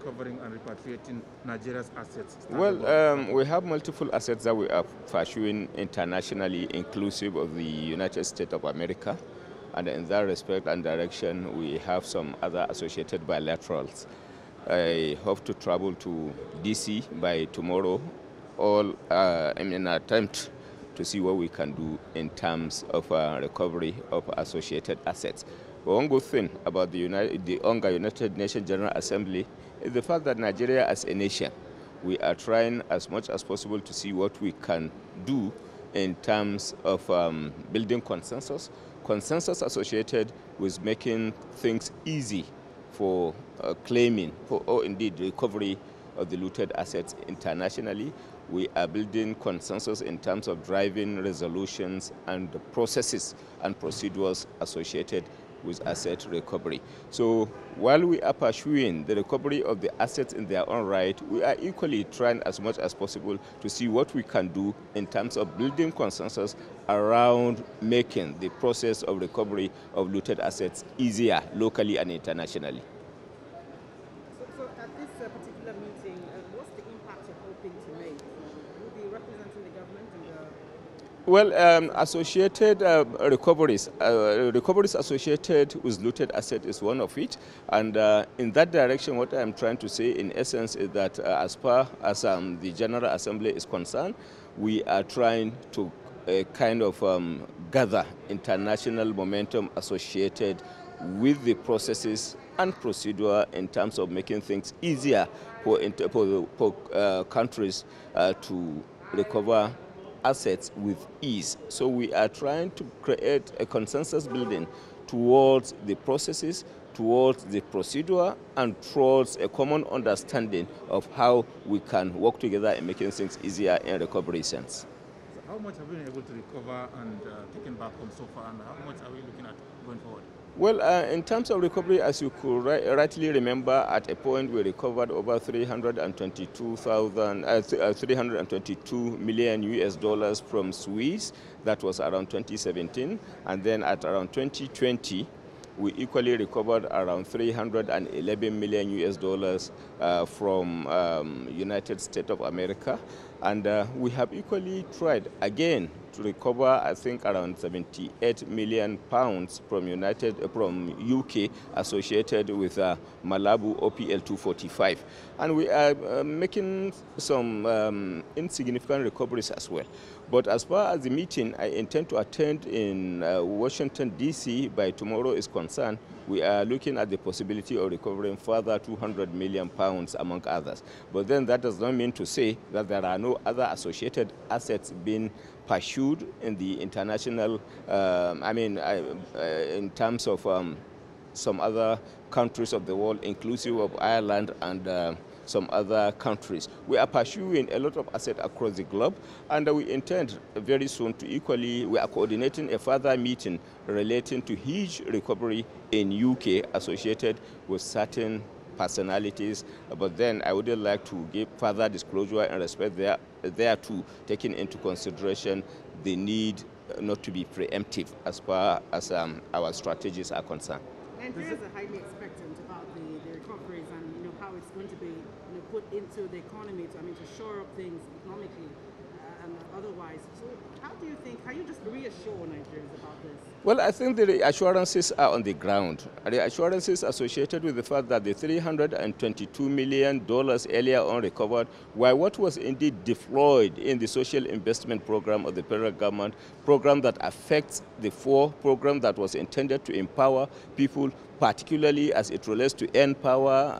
Recovering and repatriating Nigeria's assets? Well, we have multiple assets that we are pursuing internationally, inclusive of the United States of America. And in that respect and direction, we have some other associated bilaterals. I hope to travel to DC by tomorrow, all in an attempt to see what we can do in terms of recovery of associated assets. But one good thing about the United Nations General Assembly is the fact that Nigeria as a nation, we are trying as much as possible to see what we can do in terms of building consensus associated with making things easy for claiming or indeed recovery of the looted assets internationally. We are building consensus in terms of driving resolutions and the processes and procedures associated with asset recovery. So while we are pursuing the recovery of the assets in their own right, we are equally trying as much as possible to see what we can do in terms of building consensus around making the process of recovery of looted assets easier locally and internationally. So at this particular meeting, what's the impact you're hoping to make? Will be representing the government and the... Well, associated recoveries associated with looted asset is one of it. And in that direction, what I'm trying to say in essence is that as far as the General Assembly is concerned, we are trying to kind of gather international momentum associated with the processes and procedure in terms of making things easier for countries to recover assets with ease. So we are trying to create a consensus building towards the processes, towards the procedure, and towards a common understanding of how we can work together in making things easier in recovery sense. So how much have we been able to recover and taken back home so far, and how much are we looking at going forward? Well, in terms of recovery, as you could rightly remember, at a point we recovered over 322 million US dollars from Swiss. That was around 2017. And then at around 2020, we equally recovered around 311 million US dollars from United States of America. And we have equally tried again to recover, I think, around 78 million pounds from UK associated with Malabo OPL 245. And we are making some insignificant recoveries as well. But as far as the meeting I intend to attend in Washington, D.C. by tomorrow is concerned, we are looking at the possibility of recovering further 200 million pounds, among others. But then that does not mean to say that there are no other associated assets being pursued in the international, in terms of some other countries of the world, inclusive of Ireland and some other countries. We are pursuing a lot of assets across the globe, and we intend very soon to we are coordinating a further meeting relating to huge recovery in UK associated with certain personalities. But then I would like to give further disclosure and respect there too, taking into consideration the need not to be preemptive as far as our strategies are concerned. Nigerians are highly expectant about the recoveries and how it's going to be put into the economy to shore up things economically and otherwise. So how do you just reassure Nigerians about this? Well, I think the assurances are on the ground. The assurances associated with the fact that the $322 million earlier on recovered were what was indeed deployed in the social investment program of the federal government, program that affects the program that was intended to empower people, particularly as it relates to earn power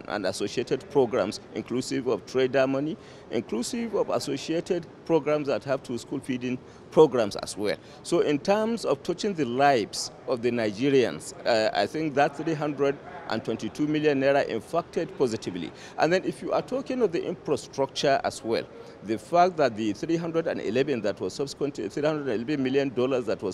and associated programs, inclusive of trader money, inclusive of associated programs that have to school feeding programs as well. So in terms of touching the lives of the Nigerians, I think that 322 million naira impacted positively. And then if you are talking of the infrastructure as well, the fact that the $311 million that was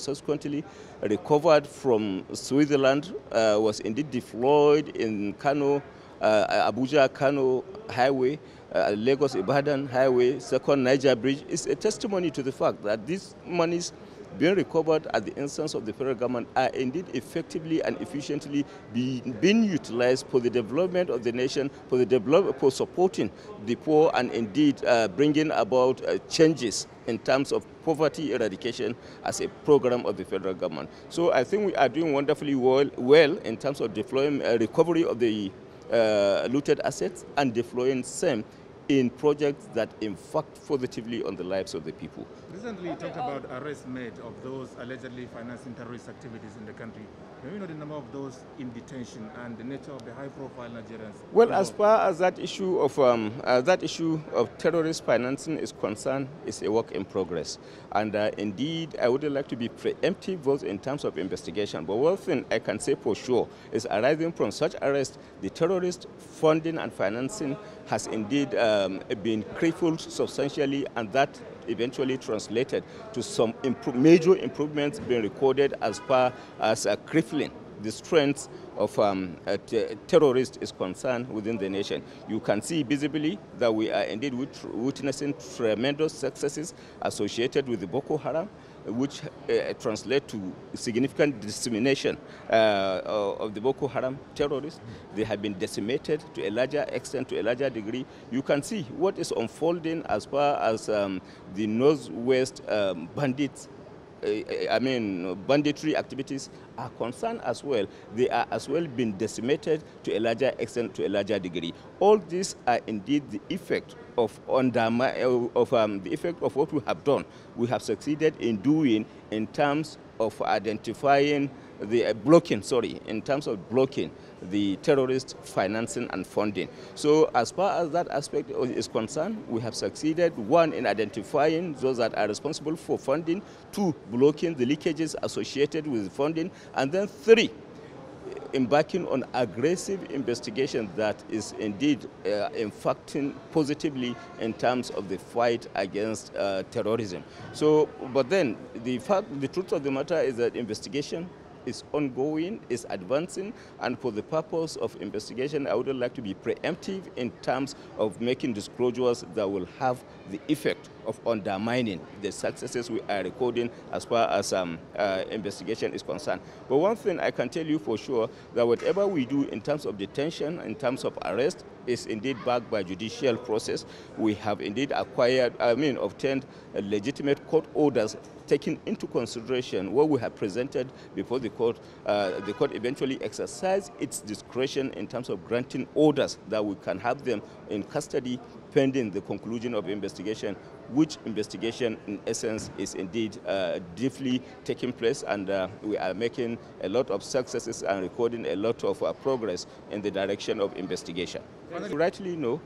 subsequently recovered from Switzerland was indeed deployed in Kano, Abuja-Kano highway, Lagos-Ibadan highway, second Niger bridge, is a testimony to the fact that these monies being recovered at the instance of the federal government are indeed effectively and efficiently being utilized for the development of the nation, for supporting the poor, and indeed bringing about changes in terms of poverty eradication as a program of the federal government. So I think we are doing wonderfully well in terms of deploying recovery of the looted assets and deploying same in projects that impact positively on the lives of the people. Recently, you talked about arrests made of those allegedly financing terrorist activities in the country. Do you know the number of those in detention and the nature of the high-profile Nigerians? Well, as far as that issue of terrorist financing is concerned, it's a work in progress. And indeed, I would like to be preemptive both in terms of investigation. But one thing I can say for sure is arising from such arrests, the terrorist funding and financing has indeed been crippled substantially, and that eventually translated to some major improvements being recorded as far as crippling the strength of terrorists is concerned within the nation. You can see visibly that we are indeed witnessing tremendous successes associated with the Boko Haram, which translate to significant dissemination of the Boko Haram terrorists. They have been decimated to a larger extent, to a larger degree. You can see what is unfolding as far as the Northwest bandits banditry activities are concerned as well. They are as well being decimated to a larger extent, to a larger degree. All these are indeed the effect of the effect of what we have done. We have succeeded in doing in terms of identifying the blocking the terrorist financing and funding. So as far as that aspect is concerned, we have succeeded, one, in identifying those that are responsible for funding, two, blocking the leakages associated with funding, and then three, embarking on aggressive investigation that is indeed impacting positively in terms of the fight against terrorism. So, but then the truth of the matter is that investigation is ongoing, is advancing, and for the purpose of investigation, I would like to be preemptive in terms of making disclosures that will have the effect of undermining the successes we are recording as far as investigation is concerned. But one thing I can tell you for sure, that whatever we do in terms of detention, in terms of arrest, is indeed backed by judicial process. We have indeed obtained legitimate court orders, taking into consideration what we have presented before the court. The court eventually exercised its discretion in terms of granting orders that we can have them in custody pending the conclusion of investigation, which investigation in essence is indeed deeply taking place, and we are making a lot of successes and recording a lot of progress in the direction of investigation. You rightly know,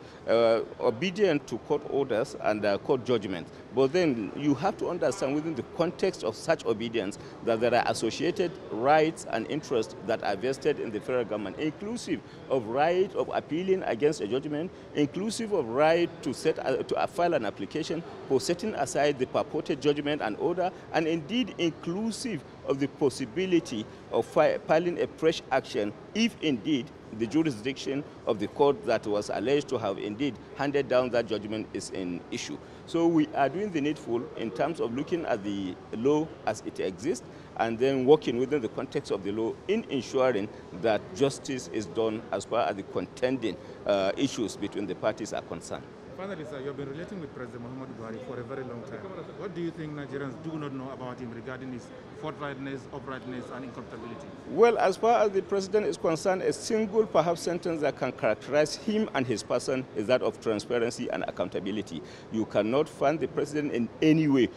obedient to court orders and court judgments, but then you have to understand within the context of such obedience that there are associated rights and interests that are vested in the federal government, inclusive of right of appealing against a judgment, inclusive of right to file an application for setting aside the purported judgment and order, and indeed inclusive of the possibility of filing a fresh action if indeed the jurisdiction of the court that was alleged to have indeed handed down that judgment is in issue. So we are doing the needful in terms of looking at the law as it exists and then working within the context of the law in ensuring that justice is done as far as the contending issues between the parties are concerned. Finally, sir, you have been relating with President Muhammadu Buhari for a very long time. What do you think Nigerians do not know about him regarding his forthrightness, uprightness, and incorruptibility? Well, as far as the president is concerned, a single, perhaps, sentence that can characterize him and his person is that of transparency and accountability. You cannot find the president in any way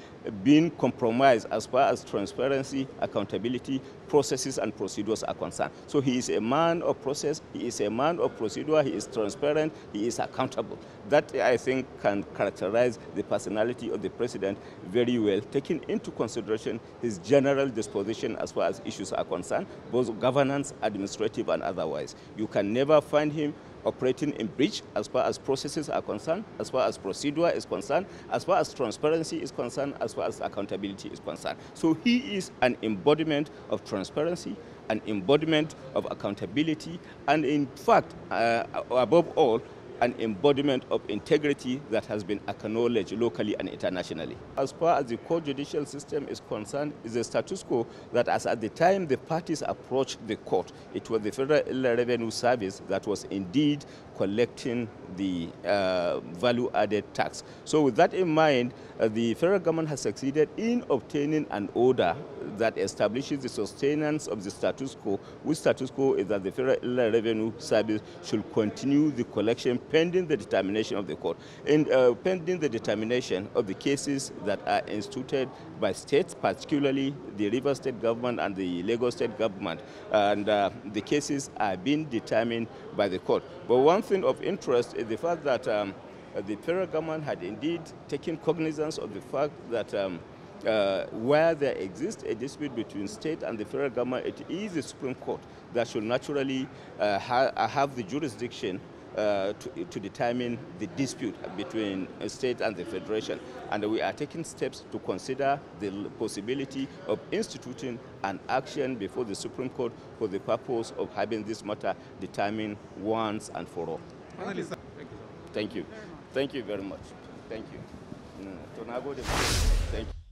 being compromised as far as transparency, accountability, processes and procedures are concerned. So he is a man of process, he is a man of procedure, he is transparent, he is accountable. That, I think, can characterize the personality of the president very well, taking into consideration his general disposition as far as issues are concerned, both governance, administrative and otherwise. You can never find him operating in breach as far as processes are concerned, as far as procedure is concerned, as far as transparency is concerned, as far as accountability is concerned. So he is an embodiment of transparency, an embodiment of accountability, and in fact, above all, an embodiment of integrity that has been acknowledged locally and internationally. As far as the core judicial system is concerned, is a status quo that as at the time the parties approached the court, it was the Federal Revenue Service that was indeed collecting the value-added tax. So with that in mind, the federal government has succeeded in obtaining an order that establishes the sustenance of the status quo, which status quo is that the Federal Revenue Service should continue the collection pending the determination of the court, and pending the determination of the cases that are instituted by states, particularly the Rivers State government and the Lagos State government, and the cases are being determined by the court. But one thing of interest is the fact that the federal government had indeed taken cognizance of the fact that where there exists a dispute between state and the federal government, it is the Supreme Court that should naturally have the jurisdiction to determine the dispute between a state and the federation. And we are taking steps to consider the possibility of instituting an action before the Supreme Court for the purpose of having this matter determined once and for all. Thank you. Thank you very much. Thank you. Thank you.